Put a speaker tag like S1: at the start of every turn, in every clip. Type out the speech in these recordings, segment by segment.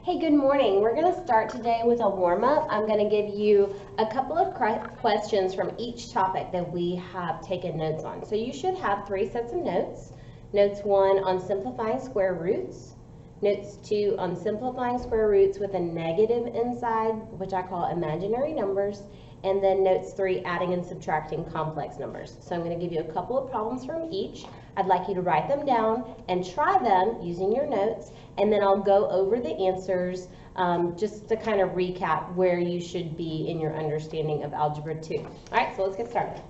S1: Hey, good morning. We're going to start today with a warm-up. I'm going to give you a couple of questions from each topic that we have taken notes on. So you should have 3 sets of notes. Notes 1 on simplifying square roots. Notes 2 on simplifying square roots with a negative inside, which I call imaginary numbers. And then notes 3, adding and subtracting complex numbers. So I'm going to give you a couple of problems from each. I'd like you to write them down and try them using your notes, and then I'll go over the answers just to kind of recap where you should be in your understanding of Algebra 2. All right, so let's get started.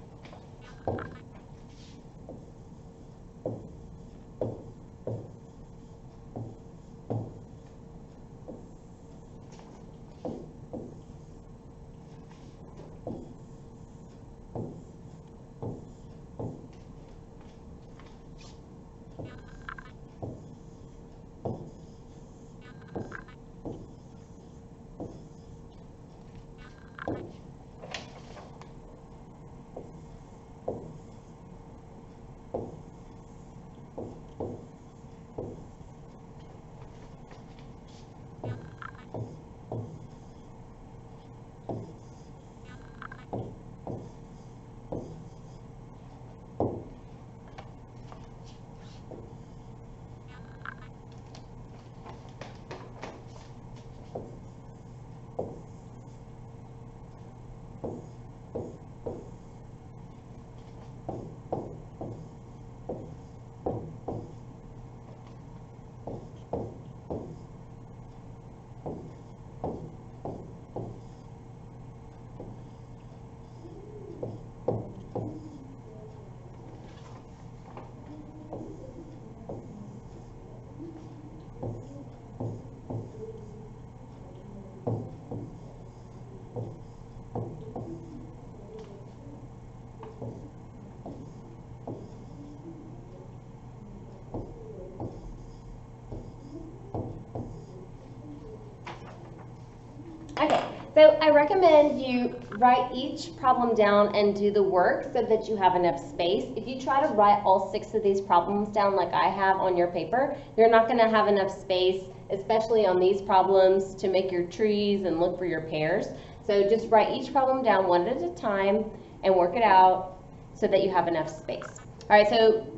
S1: Okay, so I recommend you write each problem down and do the work so that you have enough space. If you try to write all 6 of these problems down like I have on your paper, you're not going to have enough space, especially on these problems, to make your trees and look for your pairs. So just write each problem down one at a time and work it out so that you have enough space. All right, so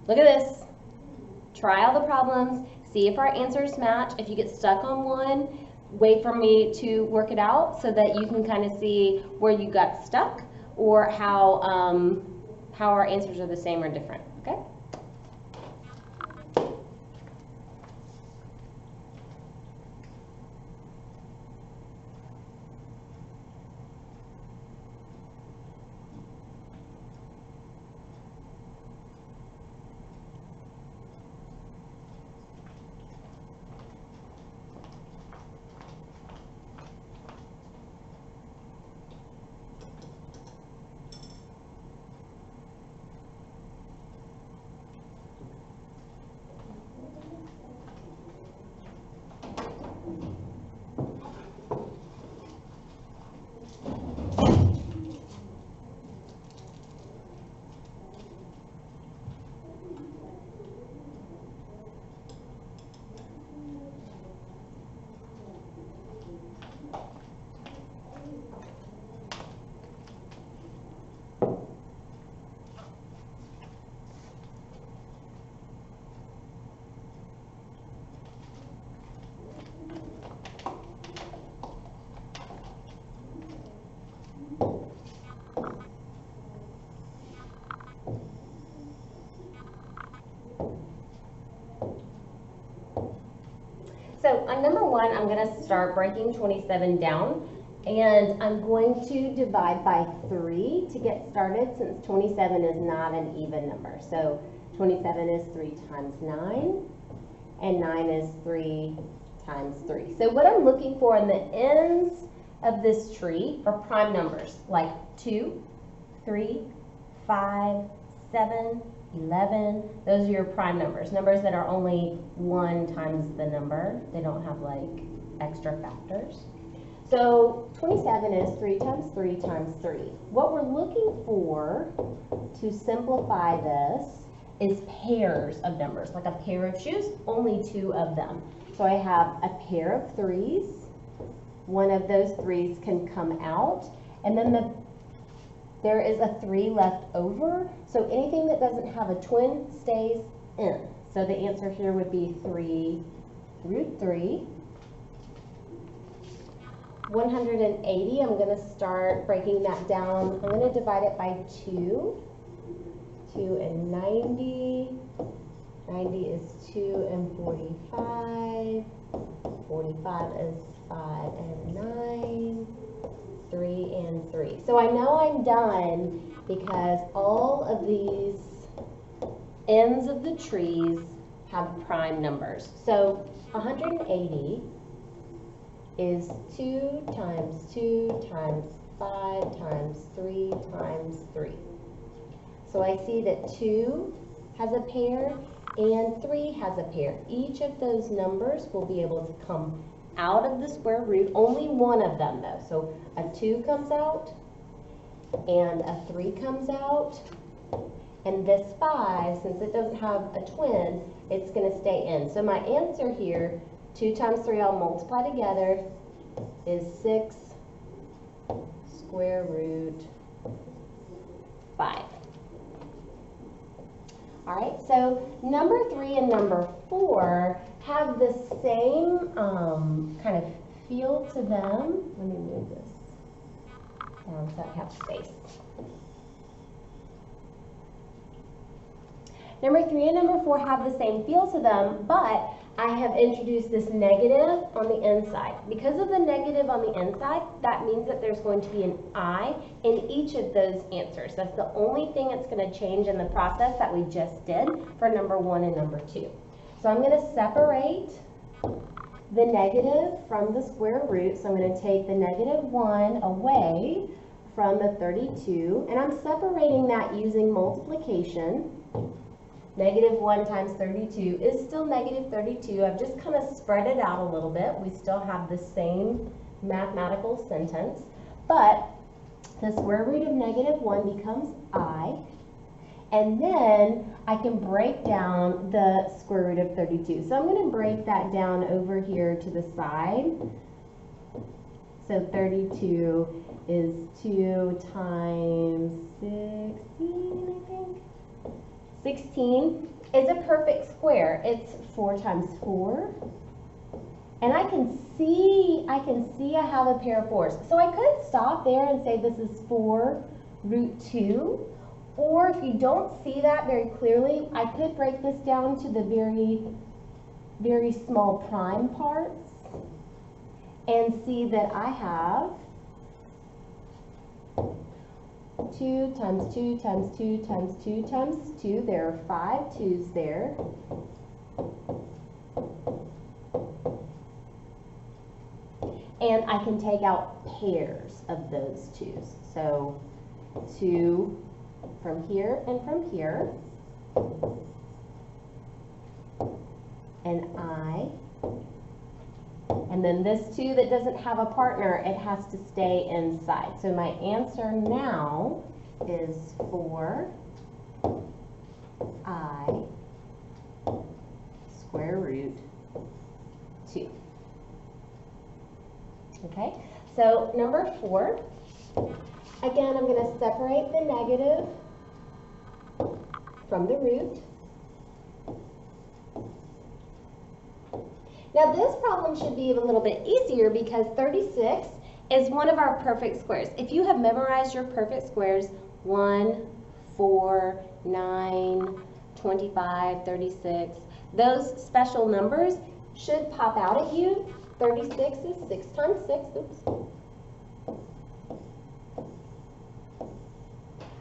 S1: look at this. Try all the problems, see if our answers match. If you get stuck on one, wait for me to work it out so that you can kind of see where you got stuck or how our answers are the same or different, okay? So on number 1, I'm going to start breaking 27 down, and I'm going to divide by 3 to get started since 27 is not an even number. So 27 is 3 times 9, and 9 is 3 times 3. So what I'm looking for in the ends of this tree are prime numbers like 2, 3, 5, 7, 11, those are your prime numbers, numbers that are only 1 times the number. They don't have like extra factors. So 27 is 3 times 3 times 3. What we're looking for to simplify this is pairs of numbers, like a pair of shoes, only 2 of them. So I have a pair of 3s. One of those 3s can come out, and then there is a 3 left over. So anything that doesn't have a twin stays in. So the answer here would be 3 root 3. 180, I'm going to start breaking that down. I'm going to divide it by 2. 2 and 90. 90 is 2 and 45. 45 is 5 and 9. 3 and 3. So I know I'm done because all of these ends of the trees have prime numbers. So 180 is 2 times 2 times 5 times 3 times 3. So I see that 2 has a pair and 3 has a pair. Each of those numbers will be able to come out of the square root, only one of them though. So a 2 comes out and a 3 comes out, and this 5, since it doesn't have a twin, it's going to stay in. So my answer here, 2 times 3 all multiply together, is 6 square root 5. All right, so number 3 and number 4 have the same kind of feel to them. Let me move this down so I have space. Number 3 and number 4 have the same feel to them, but I have introduced this negative on the inside. Because of the negative on the inside, that means that there's going to be an I in each of those answers. That's the only thing that's going to change in the process that we just did for number 1 and number 2. So I'm going to separate the negative from the square root. So I'm going to take the negative 1 away from the 32, and I'm separating that using multiplication. Negative 1 times 32 is still negative 32. I've just kind of spread it out a little bit. We still have the same mathematical sentence, but the square root of negative 1 becomes I, and then I can break down the square root of 32. So I'm going to break that down over here to the side. So 32 is 2 times 16, I think. 16 is a perfect square. It's 4 times 4. And I can see I have a pair of 4s. So I could stop there and say this is 4 root 2. Or if you don't see that very clearly, I could break this down to the very, very small prime parts and see that I have 2 times 2 times 2 times 2 times 2. There are 5 2's there. And I can take out pairs of those 2's. So 2 from here and from here. And I. And then this 2 that doesn't have a partner, it has to stay inside. So my answer now is 4 I square root 2. Okay, so number 4. Again, I'm going to separate the negative from the root. Now this problem should be a little bit easier because 36 is one of our perfect squares. If you have memorized your perfect squares, 1, 4, 9, 25, 36, those special numbers should pop out at you. 36 is 6 times 6. Oops.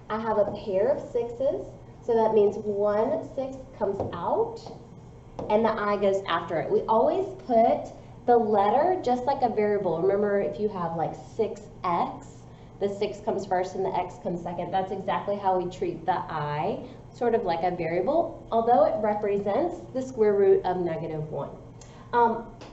S1: I have a pair of 6's, so that means 1 6 comes out, and the I goes after it. We always put the letter just like a variable. Remember, if you have like 6x, the 6 comes first and the x comes second. That's exactly how we treat the I, sort of like a variable, although it represents the square root of -1.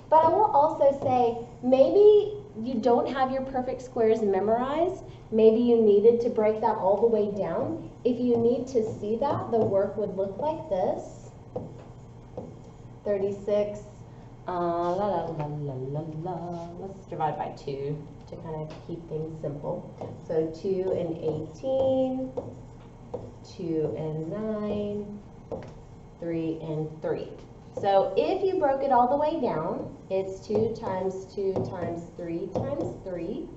S1: But I will also say, maybe you don't have your perfect squares memorized. Maybe you needed to break that all the way down. If you need to see that, the work would look like this. 36 Let's divide by 2 to kind of keep things simple. So 2 and 18, 2 and 9, 3 and 3. So if you broke it all the way down, it's 2 times 2 times 3 times 3.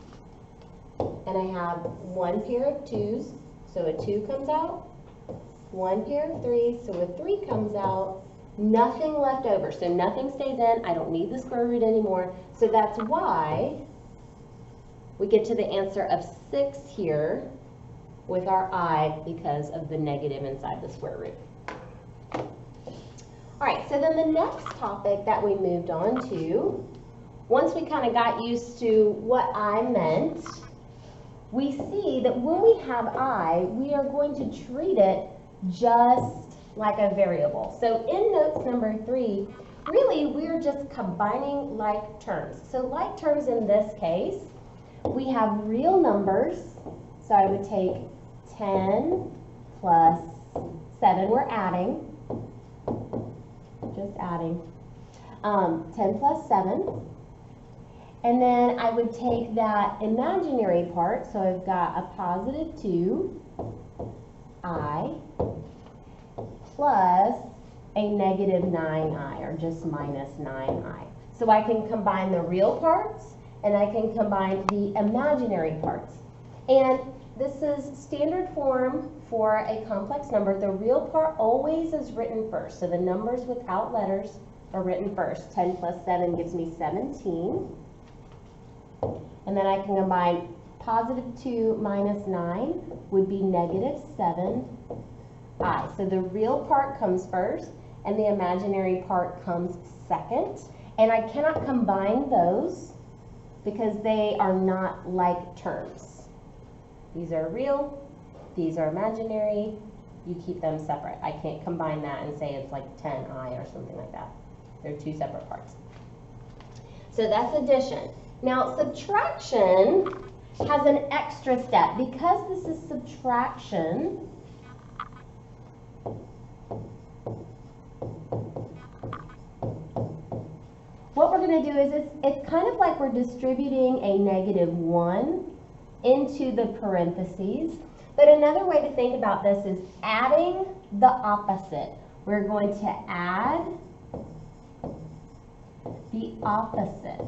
S1: And I have one pair of 2's, so a 2 comes out. One pair of 3's, so a 3 comes out. Nothing left over, so nothing stays in. I don't need the square root anymore. So that's why we get to the answer of 6 here with our I, because of the negative inside the square root. All right, so then the next topic that we moved on to, once we kind of got used to what I meant, we see that when we have I, we are going to treat it just like a variable. So in notes number 3, really we're just combining like terms. So like terms in this case, we have real numbers. So I would take 10 plus 7, we're adding, just adding, 10 plus 7. And then I would take that imaginary part, so I've got a positive 2i plus a negative 9i, or just minus 9i. So I can combine the real parts and I can combine the imaginary parts. And this is standard form for a complex number. The real part always is written first. So the numbers without letters are written first. 10 plus 7 gives me 17. And then I can combine positive 2 minus 9 would be negative 7i. So the real part comes first and the imaginary part comes second. And I cannot combine those because they are not like terms. These are real, these are imaginary, you keep them separate. I can't combine that and say it's like 10i or something like that. They're two separate parts. So that's addition. Now subtraction has an extra step. Because this is subtraction, what we're going to do is it's kind of like we're distributing a negative 1 into the parentheses. But another way to think about this is adding the opposite. We're going to add the opposite.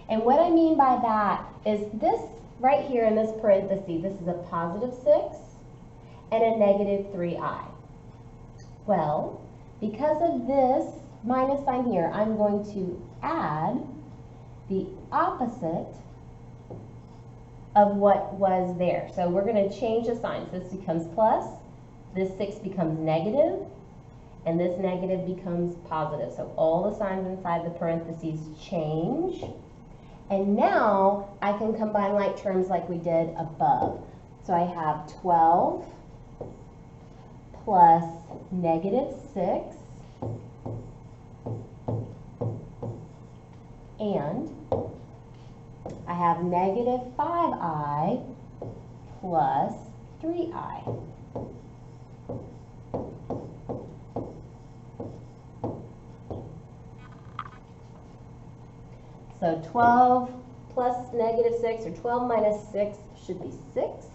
S1: And what I mean by that is this right here in this parenthesis, this is a positive 6 and a negative 3i. Well, because of this minus sign here, I'm going to add the opposite of what was there. So we're going to change the signs. This becomes plus, this 6 becomes negative, and this negative becomes positive. So all the signs inside the parentheses change. And now I can combine like terms like we did above. So I have 12 plus negative 6 and I have negative 5i plus 3i. So 12 plus negative 6, or 12 minus 6 should be 6.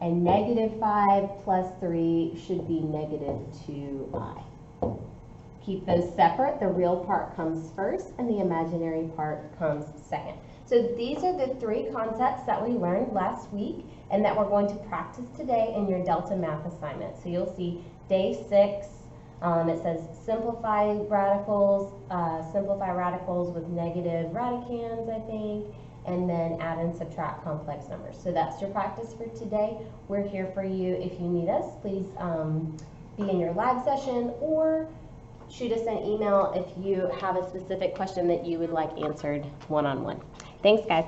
S1: And negative 5 plus 3 should be negative 2i. Keep those separate. The real part comes first and the imaginary part comes second. So these are the 3 concepts that we learned last week and that we're going to practice today in your Delta math assignment. So you'll see day 6, it says simplify radicals with negative radicands, I think, and then add and subtract complex numbers. So that's your practice for today. We're here for you if you need us. Please be in your live session or shoot us an email if you have a specific question that you would like answered one-on-one. Thanks, guys.